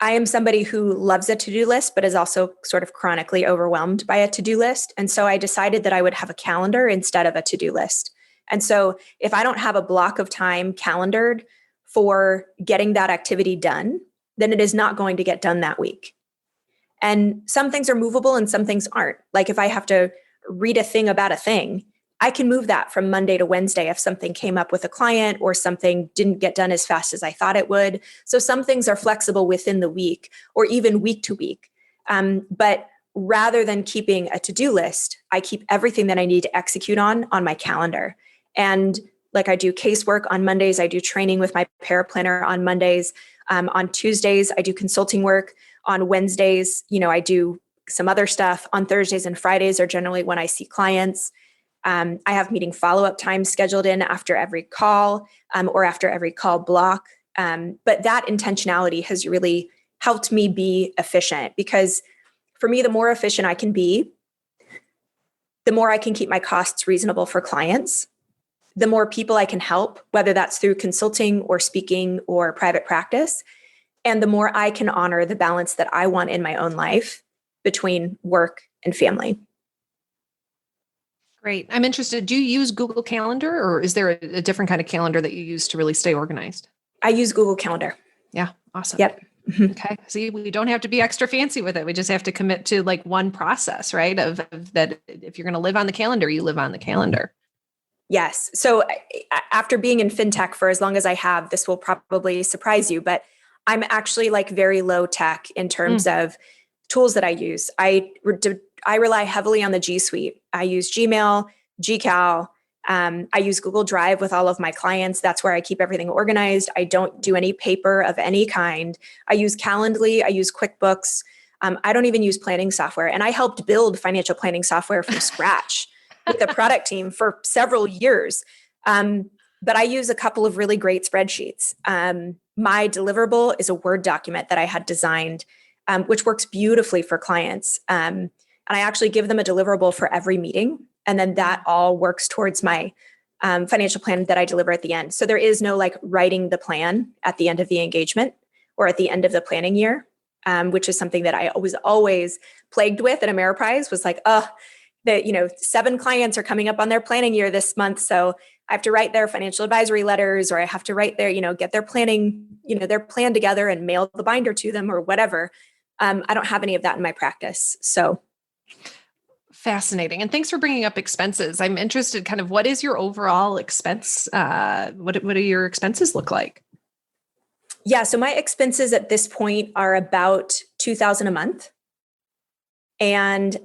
I am somebody who loves a to-do list, but is also sort of chronically overwhelmed by a to-do list. And so I decided that I would have a calendar instead of a to-do list. And so if I don't have a block of time calendared for getting that activity done, then it is not going to get done that week. And some things are movable and some things aren't. Like if I have to read a thing about a thing, I can move that from Monday to Wednesday if something came up with a client or something didn't get done as fast as I thought it would. So some things are flexible within the week or even week to week. But rather than keeping a to-do list, I keep everything that I need to execute on my calendar. And I do casework on Mondays, I do training with my paraplanner on Mondays. On Tuesdays, I do consulting work. On Wednesdays, I do some other stuff. On Thursdays and Fridays are generally when I see clients. I have meeting follow-up time scheduled in after every call or after every call block. But that intentionality has really helped me be efficient, because for me, the more efficient I can be, the more I can keep my costs reasonable for clients, the more people I can help, whether that's through consulting or speaking or private practice, and the more I can honor the balance that I want in my own life between work and family. Great. I'm interested. Do you use Google Calendar, or is there a different kind of calendar that you use to really stay organized? I use Google Calendar. Yeah. Awesome. Yep. Okay. See, we don't have to be extra fancy with it. We just have to commit to one process, right? Of that. If you're going to live on the calendar, you live on the calendar. Yes. So after being in fintech for as long as I have, this will probably surprise you, but I'm actually very low tech in terms of tools that I use. I rely heavily on the G Suite. I use Gmail, GCal. I use Google Drive with all of my clients. That's where I keep everything organized. I don't do any paper of any kind. I use Calendly. I use QuickBooks. I don't even use planning software. And I helped build financial planning software from scratch with the product team for several years. But I use a couple of really great spreadsheets. My deliverable is a Word document that I had designed, which works beautifully for clients. And I actually give them a deliverable for every meeting. And then that all works towards my financial plan that I deliver at the end. So there is no writing the plan at the end of the engagement or at the end of the planning year, which is something that I was always plagued with at Ameriprise, was that, 7 clients are coming up on their planning year this month. So I have to write their financial advisory letters, or I have to write get their planning, their plan together and mail the binder to them or whatever. I don't have any of that in my practice. So. Fascinating. And thanks for bringing up expenses. I'm interested kind of what is your overall expense? What do your expenses look like? Yeah. So my expenses at this point are about $2,000 a month. And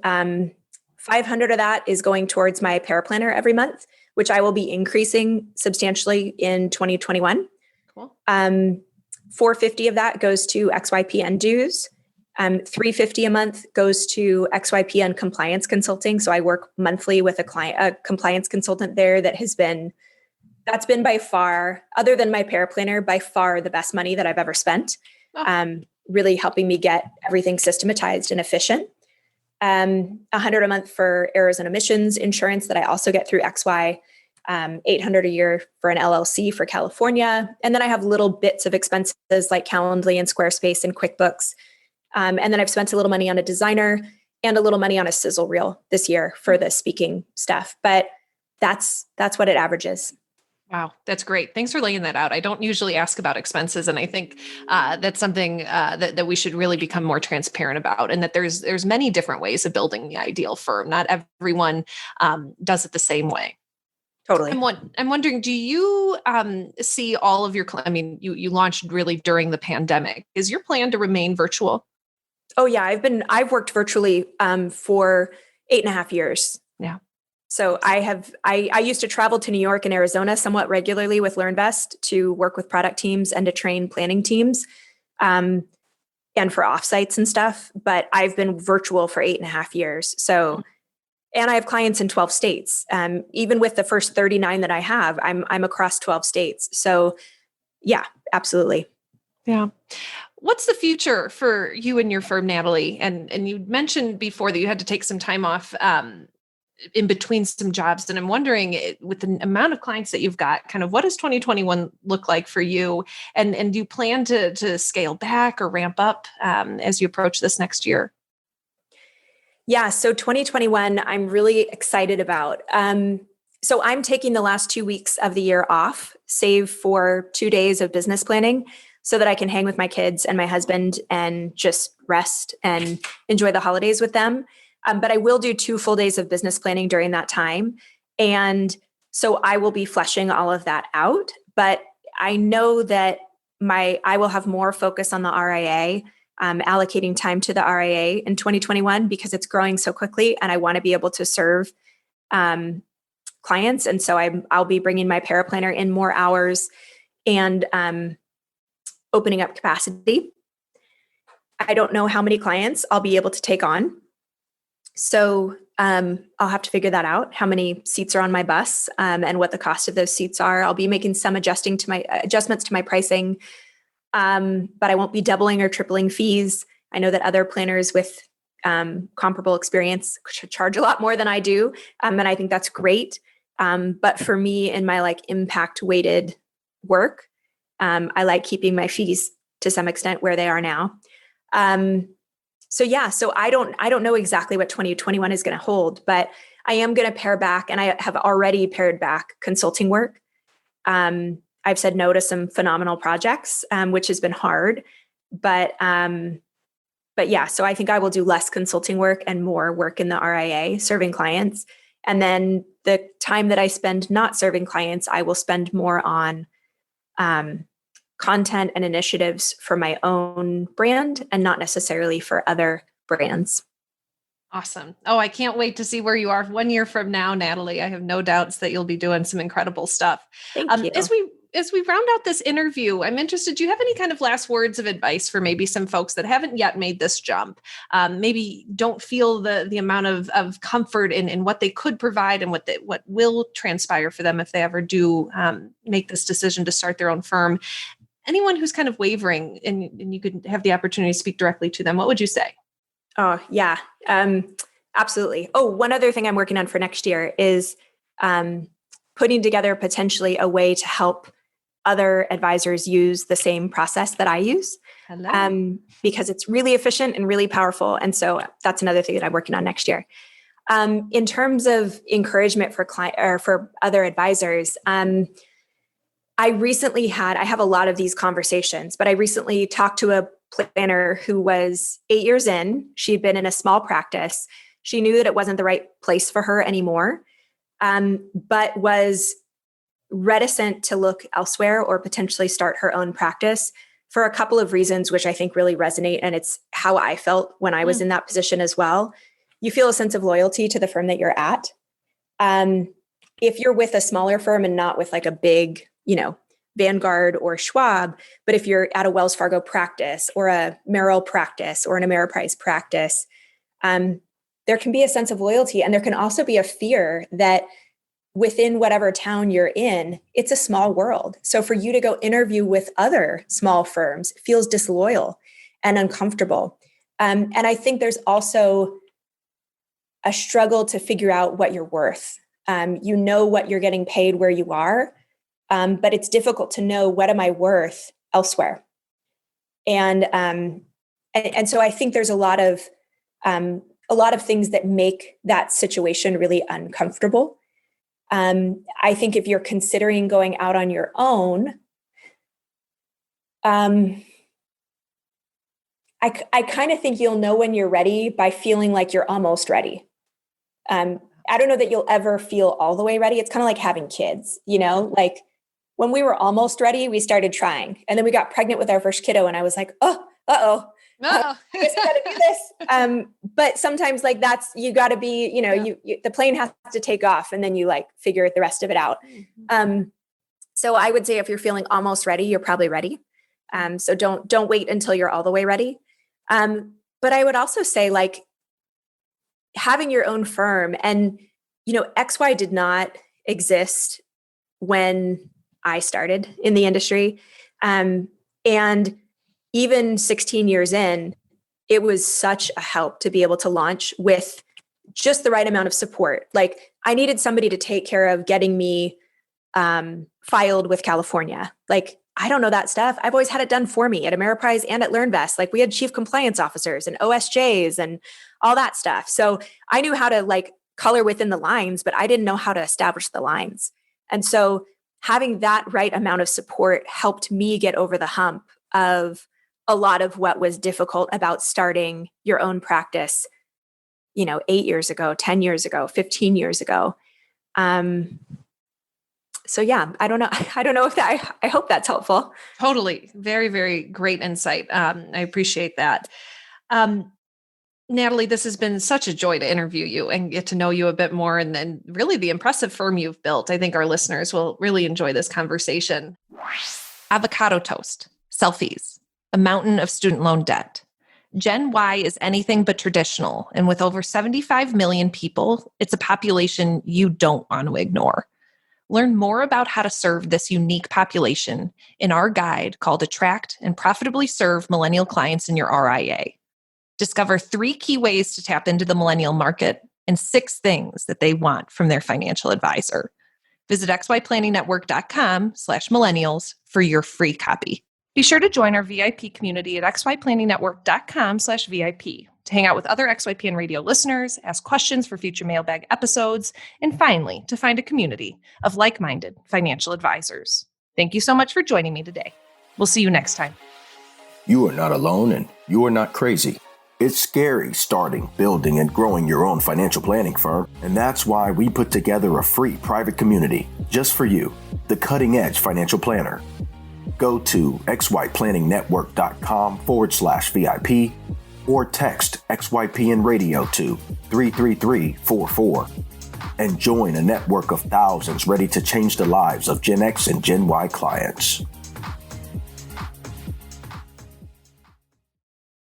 500 of that is going towards my paraplanner every month, which I will be increasing substantially in 2021. Cool. 450 of that goes to XYPN dues. 350 a month goes to XYPN compliance consulting. So I work monthly with a compliance consultant there that's been by far, other than my paraplanner, by far the best money that I've ever spent. Really helping me get everything systematized and efficient. 100 a month for errors and omissions insurance that I also get through XY. 800 a year for an LLC for California. And then I have little bits of expenses like Calendly and Squarespace and QuickBooks. And then I've spent a little money on a designer and a little money on a sizzle reel this year for the speaking stuff. But that's what it averages. Wow, that's great. Thanks for laying that out. I don't usually ask about expenses, and I think that's something that we should really become more transparent about, and that there's many different ways of building the ideal firm. Not everyone does it the same way. Totally. I'm wondering, do you see all of your, you launched really during the pandemic. Is your plan to remain virtual? Oh yeah, I've worked virtually for 8.5 years. Yeah. So I used to travel to New York and Arizona somewhat regularly with LearnVest to work with product teams and to train planning teams and for offsites and stuff. But I've been virtual for 8.5 years. So, and I have clients in 12 states. Even with the first 39 that I have, I'm across 12 states. So yeah, absolutely. Yeah. What's the future for you and your firm, Natalie? And you mentioned before that you had to take some time off in between some jobs. And I'm wondering, with the amount of clients that you've got, kind of what does 2021 look like for you? And do you plan to scale back or ramp up as you approach this next year? Yeah, so 2021, I'm really excited about. So I'm taking the last 2 weeks of the year off, save for 2 days of business planning, so that I can hang with my kids and my husband and just rest and enjoy the holidays with them. But I will do 2 full days of business planning during that time. And so I will be fleshing all of that out. But I know that I will have more focus on the RIA, allocating time to the RIA in 2021 because it's growing so quickly and I want to be able to serve clients. And so I'll be bringing my paraplanner in more hours and opening up capacity. I don't know how many clients I'll be able to take on. So I'll have to figure that out, how many seats are on my bus and what the cost of those seats are. I'll be making some adjustments to my pricing, but I won't be doubling or tripling fees. I know that other planners with comparable experience charge a lot more than I do, and I think that's great. But for me, in my impact weighted work, I like keeping my fees to some extent where they are now. So I don't know exactly what 2021 is going to hold, but I am going to pare back, and I have already pared back consulting work. I've said no to some phenomenal projects, which has been hard, but yeah, so I think I will do less consulting work and more work in the RIA serving clients. And then the time that I spend not serving clients, I will spend more on content and initiatives for my own brand and not necessarily for other brands. Awesome. Oh, I can't wait to see where you are 1 year from now, Natalie. I have no doubts that you'll be doing some incredible stuff. Thank you. As we round out this interview, I'm interested, do you have any kind of last words of advice for maybe some folks that haven't yet made this jump? Maybe don't feel the amount of comfort in what they could provide and what will transpire for them if they ever do make this decision to start their own firm. Anyone who's kind of wavering and you could have the opportunity to speak directly to them, what would you say? Oh, yeah, absolutely. Oh, one other thing I'm working on for next year is putting together potentially a way to help other advisors use the same process that I use, because it's really efficient and really powerful. And so that's another thing that I'm working on next year. In terms of encouragement for client or for other advisors, I have a lot of these conversations, but I recently talked to a planner who was 8 years in. She'd been in a small practice. She knew that it wasn't the right place for her anymore, but was reticent to look elsewhere or potentially start her own practice for a couple of reasons, which I think really resonate. And it's how I felt when I was in that position as well. You feel a sense of loyalty to the firm that you're at. If you're with a smaller firm and not with like a big, Vanguard or Schwab, but if you're at a Wells Fargo practice or a Merrill practice or an Ameriprise practice, there can be a sense of loyalty. And there can also be a fear that within whatever town you're in, it's a small world. So for you to go interview with other small firms feels disloyal and uncomfortable. And I think there's also a struggle to figure out what you're worth. You know what you're getting paid where you are, but it's difficult to know what am I worth elsewhere. And so I think there's a lot of things that make that situation really uncomfortable. I think if you're considering going out on your own, I kind of think you'll know when you're ready by feeling like you're almost ready. I don't know that you'll ever feel all the way ready. It's kind of like having kids, like when we were almost ready, we started trying. And then we got pregnant with our first kiddo. And I was like, I guess I got to do this. But sometimes like you got to be, the plane has to take off and then you like figure the rest of it out. So I would say if you're feeling almost ready, you're probably ready. So don't wait until you're all the way ready. But I would also say like having your own firm and, XY did not exist when I started in the industry. And even 16 years in, it was such a help to be able to launch with just the right amount of support. Like I needed somebody to take care of getting me filed with California. Like, I don't know that stuff. I've always had it done for me at Ameriprise and at LearnVest. Like we had chief compliance officers and OSJs and all that stuff. So I knew how to like color within the lines, but I didn't know how to establish the lines. And so having that right amount of support helped me get over the hump of a lot of what was difficult about starting your own practice, 8 years ago, 10 years ago, 15 years ago. So yeah, I don't know if I hope that's helpful. Totally. Very, very great insight. I appreciate that. Natalie, this has been such a joy to interview you and get to know you a bit more and then really the impressive firm you've built. I think our listeners will really enjoy this conversation. Avocado toast, selfies, a mountain of student loan debt. Gen Y is anything but traditional. And with over 75 million people, it's a population you don't want to ignore. Learn more about how to serve this unique population in our guide called Attract and Profitably Serve Millennial Clients in Your RIA. Discover 3 key ways to tap into the millennial market and 6 things that they want from their financial advisor. Visit xyplanningnetwork.com/millennials for your free copy. Be sure to join our VIP community at xyplanningnetwork.com/VIP to hang out with other XYPN radio listeners, ask questions for future mailbag episodes, and finally, to find a community of like-minded financial advisors. Thank you so much for joining me today. We'll see you next time. You are not alone and you are not crazy. It's scary starting, building, and growing your own financial planning firm, and that's why we put together a free private community just for you, the Cutting Edge Financial Planner. Go to xyplanningnetwork.com/VIP or text XYPN Radio to 33344 and join a network of thousands ready to change the lives of Gen X and Gen Y clients.